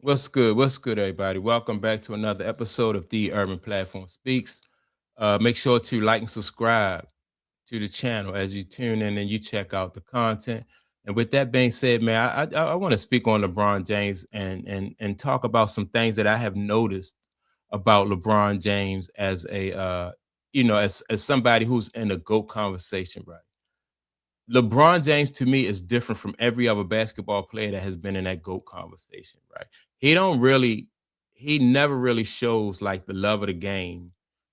What's good? What's good, everybody? Welcome back to another episode of The Urban Platform Speaks. Make sure to like and subscribe to the channel as you tune in and you check out the content. And with that being said, man, I want to speak on LeBron James and talk about some things that I have noticed about LeBron James as a as somebody who's in a GOAT conversation, right? LeBron James to me is different from every other basketball player that has been in that GOAT conversation, right? He don't really, he never really shows like the love of the game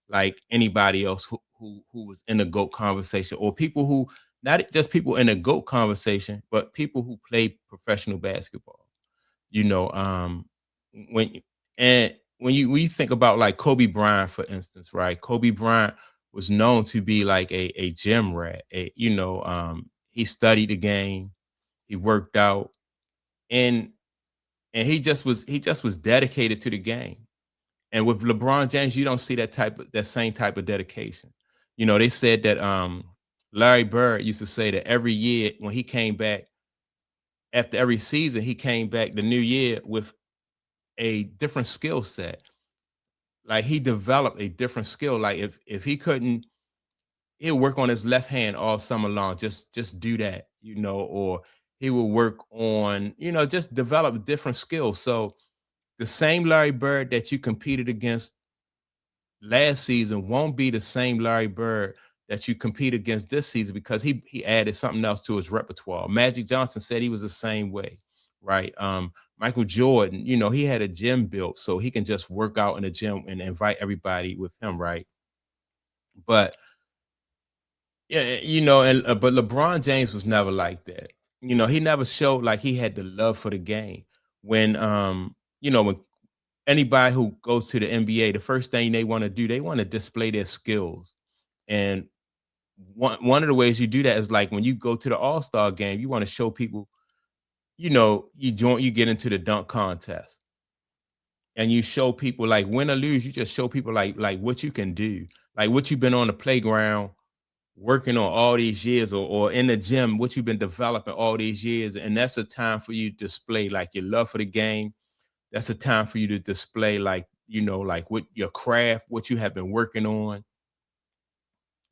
like anybody else who was in the GOAT conversation, or people who, not just people in the GOAT conversation, but people who play professional basketball. You know, when and when you think about like Kobe Bryant, for instance, right? Kobe Bryant was known to be like a gym rat. He studied the game, he worked out, and he just was dedicated to the game. And with LeBron James, you don't see that same type of dedication. They said that Larry Bird used to say that every year when he came back, after every season, he came back the new year with a different skill set. Like he developed a different skill. Like if he couldn't, he'll work on his left hand all summer long. Just do that, or he will work on, just develop different skills. So the same Larry Bird that you competed against last season won't be the same Larry Bird that you compete against this season, because he added something else to his repertoire. Magic Johnson said he was the same way, right? Michael Jordan, he had a gym built so he can just work out in the gym and invite everybody with him, right? But yeah, and but LeBron James was never like that. He never showed like he had the love for the game. When anybody who goes to the NBA, the first thing they want to do, they want to display their skills. And one of the ways you do that is like when you go to the All-Star game, you want to show people, you get into the dunk contest and you show people, like, win or lose, you just show people like what you can do, like what you've been on the playground working on all these years, or in the gym, what you've been developing all these years. And that's a time for you to display like your love for the game. That's a time for you to display like, like what your craft, what you have been working on.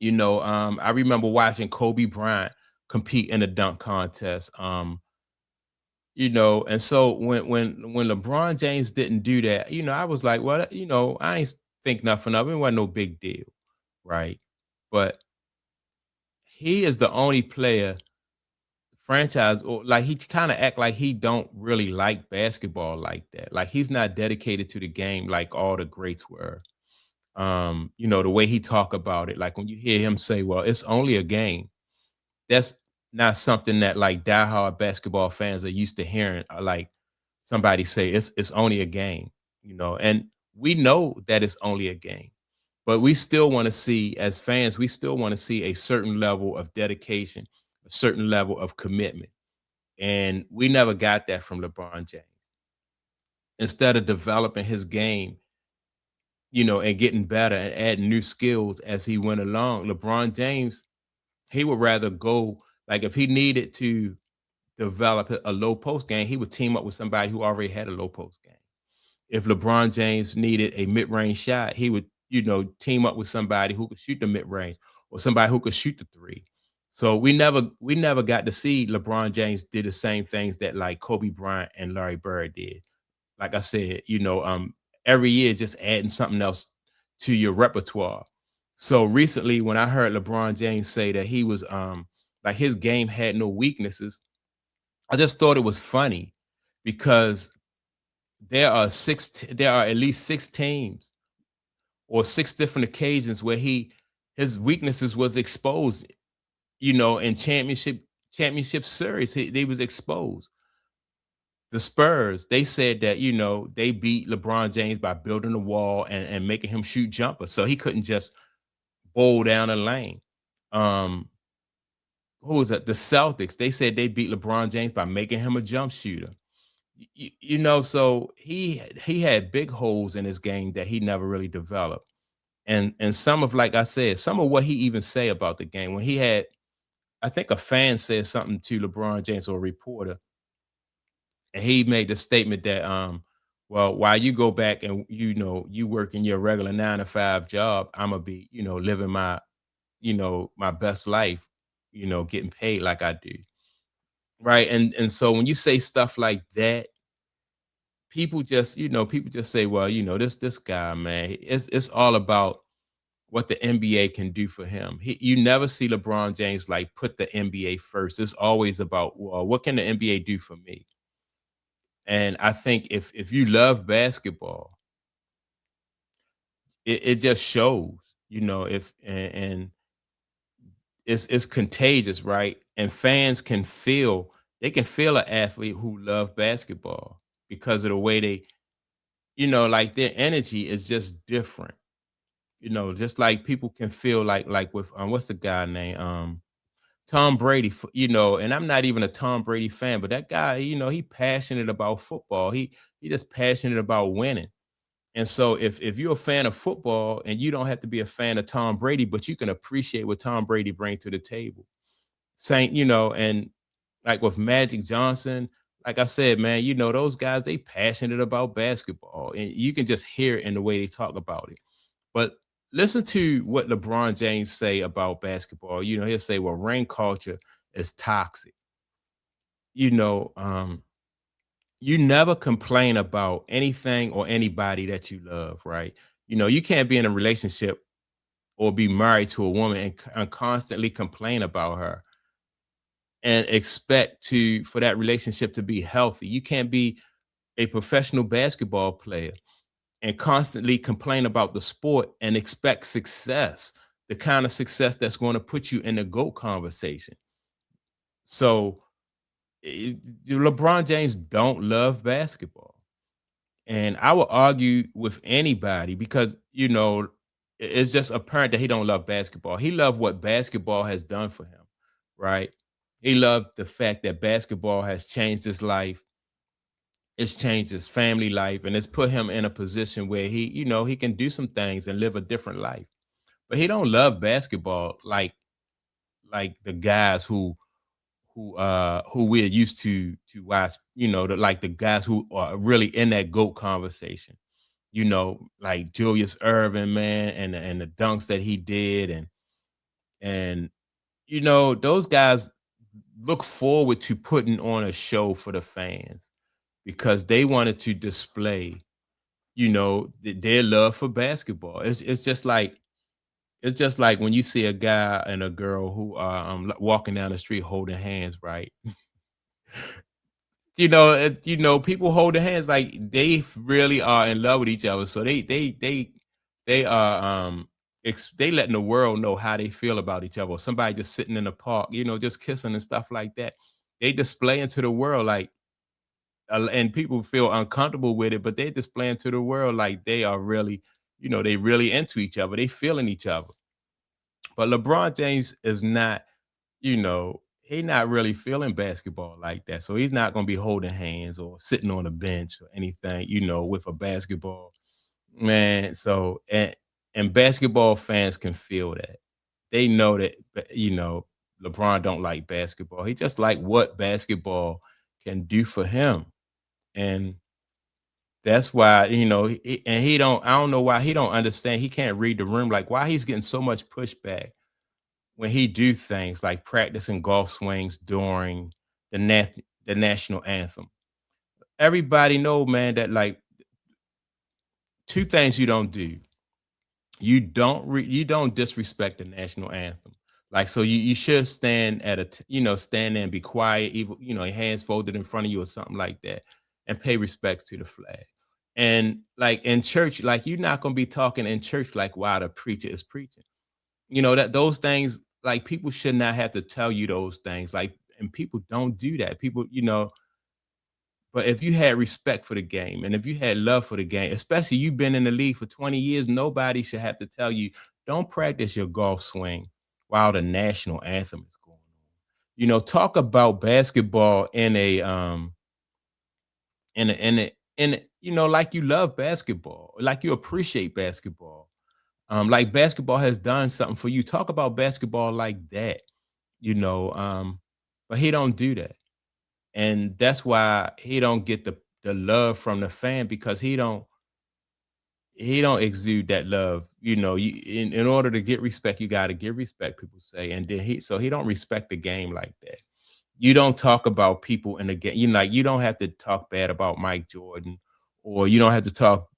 I remember watching Kobe Bryant compete in a dunk contest. And so when LeBron James didn't do that, I was like, well, I ain't think nothing of it. It wasn't no big deal, right? But he is the only player franchise, or like he kind of act like he don't really like basketball like that. Like he's not dedicated to the game like all the greats were. The way he talk about it, like when you hear him say, well, it's only a game, that's not something that like diehard basketball fans are used to hearing. Like somebody say it's only a game, and we know that it's only a game, but we still want to see, as fans, we still want to see a certain level of dedication, a certain level of commitment. And we never got that from LeBron James. Instead of developing his game, and getting better and adding new skills as he went along, LeBron James, he would rather go, like if he needed to develop a low post game, he would team up with somebody who already had a low post game. If LeBron James needed a mid-range shot, he would, team up with somebody who could shoot the mid-range, or somebody who could shoot the three. So we never got to see LeBron James did the same things that like Kobe Bryant and Larry Bird did. Like I said, every year just adding something else to your repertoire. So recently, when I heard LeBron James say that he was like his game had no weaknesses, I just thought it was funny, because there are at least six teams or six different occasions where his weaknesses was exposed. In championship series, they was exposed. The Spurs, they said that, they beat LeBron James by building a wall and making him shoot jumpers, so he couldn't just bowl down a lane. Um, who was that? The Celtics, they said they beat LeBron James by making him a jump shooter. So he had big holes in his game that he never really developed. And some of, like I said, some of what he even say about the game, when he had, I think a fan said something to LeBron James, or a reporter, and he made the statement that Well, while you go back and you work in your regular 9 to 5 job, I'm gonna be, living my best life, getting paid like I do. Right. And so when you say stuff like that, people just say, well, this guy, man, it's all about what the NBA can do for him. You never see LeBron James like put the NBA first. It's always about, well, what can the NBA do for me? And I think if you love basketball, it just shows, if and it's contagious, right? And fans they can feel an athlete who love basketball because of the way like their energy is just different. Just like people can feel like with what's the guy name? Tom Brady, and I'm not even a Tom Brady fan, but that guy, he passionate about football. He just passionate about winning. And so if you're a fan of football and you don't have to be a fan of Tom Brady, but you can appreciate what Tom Brady brings to the table. Saint, and like with Magic Johnson, like I said, man, those guys, they passionate about basketball. And you can just hear it in the way they talk about it. But listen to what LeBron James say about basketball. He'll say, well, ring culture is toxic. You know, um, you never complain about anything or anybody that you love, right? You can't be in a relationship or be married to a woman and constantly complain about her and expect to for that relationship to be healthy. You can't be a professional basketball player and constantly complain about the sport and expect success, the kind of success that's going to put you in the GOAT conversation. So LeBron James don't love basketball. And I will argue with anybody because, it's just apparent that he don't love basketball. He loved what basketball has done for him, right? He loved the fact that basketball has changed his life. It's changed his family life and it's put him in a position where he can do some things and live a different life. But he don't love basketball like the guys who we're used to watch, like the guys who are really in that GOAT conversation, like Julius Irvin, man, and the dunks that he did and those guys look forward to putting on a show for the fans because they wanted to display, their love for basketball. It's just like when you see a guy and a girl who are walking down the street holding hands, right? People holding hands like they really are in love with each other. So they are they letting the world know how they feel about each other. Or somebody just sitting in the park, just kissing and stuff like that. They display into the world like and people feel uncomfortable with it, but they display into the world like they are really, they really into each other. They feeling each other. But LeBron James is not, he not really feeling basketball like that. So he's not gonna be holding hands or sitting on a bench or anything, with a basketball. Man, so and basketball fans can feel that. They know that LeBron don't like basketball. He just like what basketball can do for him. And that's why, and he don't I don't know why he don't understand. He can't read the room. Like why he's getting so much pushback when he do things like practicing golf swings during the the national anthem. Everybody know, man, that like two things you don't do. You don't disrespect the national anthem. Like so you should stand at stand there and be quiet, even your hands folded in front of you or something like that, and pay respects to the flag. And like in church, like you're not gonna be talking in church like while the preacher is preaching. That those things like people should not have to tell you those things. Like, and people don't do that. People, but if you had respect for the game and if you had love for the game, especially you've been in the league for 20 years, nobody should have to tell you, don't practice your golf swing while the national anthem is going on. Talk about basketball like you love basketball, like you appreciate basketball. Like basketball has done something for you. Talk about basketball like that, you know. But he don't do that. And that's why he don't get the love from the fan because he don't exude that love. You know, you in order to get respect, you got to give respect. People say, and then he don't respect the game like that. You don't talk about people in the game. You know, like you don't have to talk bad about Mike Jordan, or you don't have to talk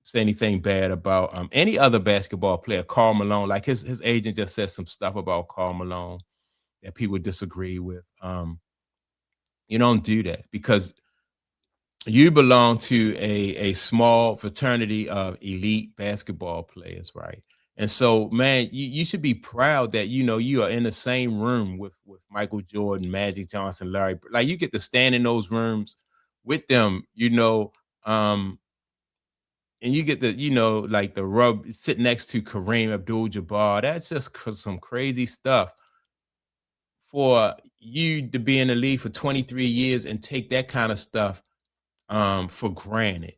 say anything bad about any other basketball player. Karl Malone, like his agent just said some stuff about Karl Malone that people disagree with. You don't do that because you belong to a small fraternity of elite basketball players, right? And so, man, you should be proud that you know you are in the same room with Michael Jordan, Magic Johnson, like you get to stand in those rooms with them, and you get the like the rub sit next to Kareem Abdul-Jabbar. That's just some crazy stuff for you to be in the league for 23 years and take that kind of stuff for granted.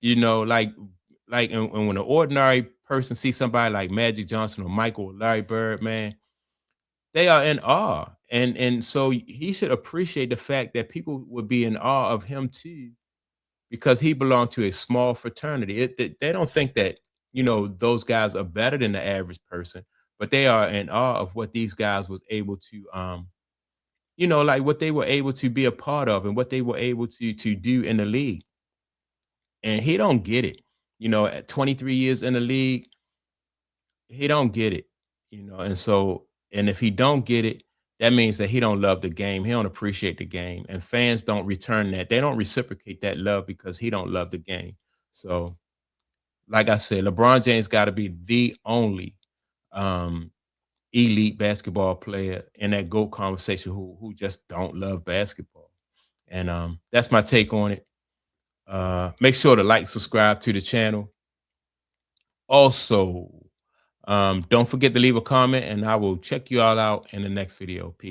You know, and when an ordinary person sees somebody like Magic Johnson or Michael or Larry Bird, man, they are in awe. And so he should appreciate the fact that people would be in awe of him too, because he belonged to a small fraternity. They don't think that, those guys are better than the average person, but they are in awe of what these guys was able to like what they were able to be a part of and what they were able to do in the league. And he don't get it. At 23 years in the league, he don't get it. And if he don't get it, that means that he don't love the game. He don't appreciate the game. And fans don't return that. They don't reciprocate that love because he don't love the game. So, like I said, LeBron James got to be the only um elite basketball player in that GOAT conversation who just don't love basketball. And that's my take on it. Make sure to like, subscribe to the channel. Also, don't forget to leave a comment, and I will check you all out in the next video. Peace.